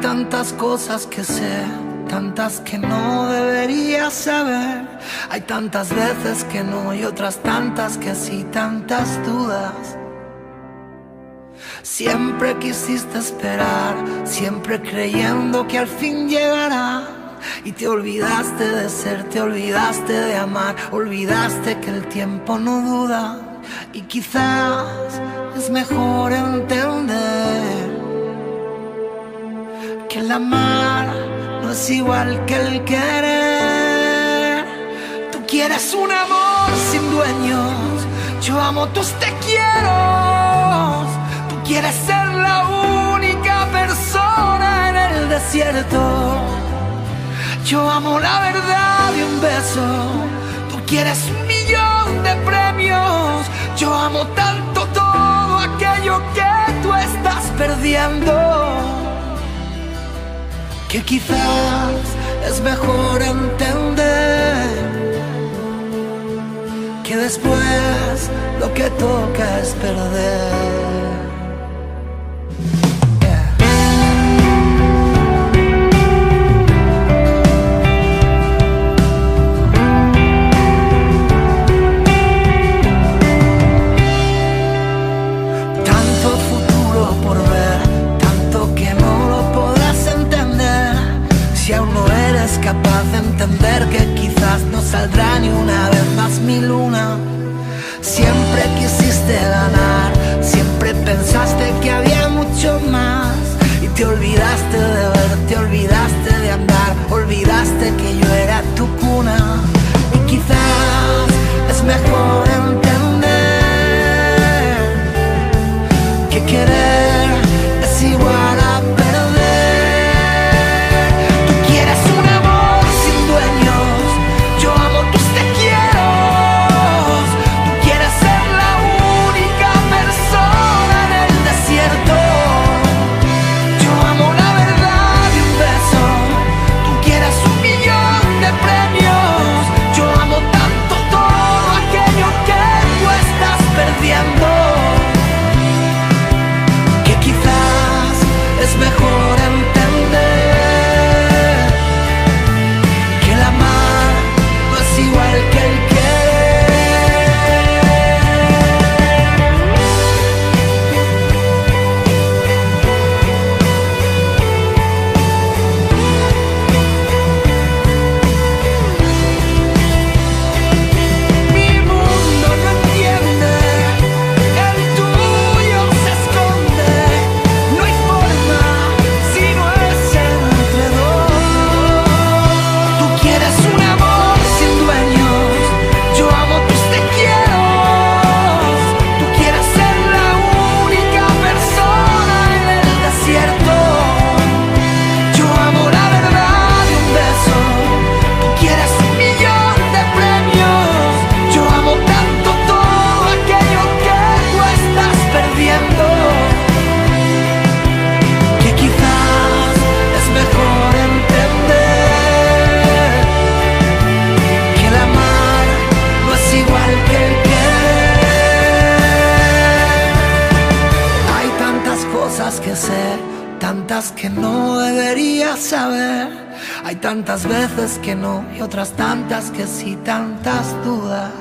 tantas cosas que sé, tantas que no debería saber. Hay tantas veces que no y otras tantas que sí, tantas dudas. Siempre quisiste esperar, siempre creyendo que al fin llegará. Y te olvidaste de ser, te olvidaste de amar, olvidaste que el tiempo no duda. Y quizás es mejor entender que el amar no es igual que el querer. Tú quieres un amor sin dueños, yo amo tus te quiero. Tú quieres ser la única persona en el desierto, yo amo la verdad de un beso. Tú quieres 1.000.000 de premios, yo amo tanto todo aquello que tú estás perdiendo, que quizás es mejor entender que después lo que toca es perder. Capaz de entender que quizás no saldrá ni una vez más mi luna. Siempre quisiste ganar, siempre pensaste que había mucho más. Y te olvidaste de ver, te olvidaste de andar, olvidaste que yo era tu cuna. Y quizás es mejor entender que querer es igual a que sé, tantas que no debería saber. Hay tantas veces que no y otras tantas que sí, tantas dudas.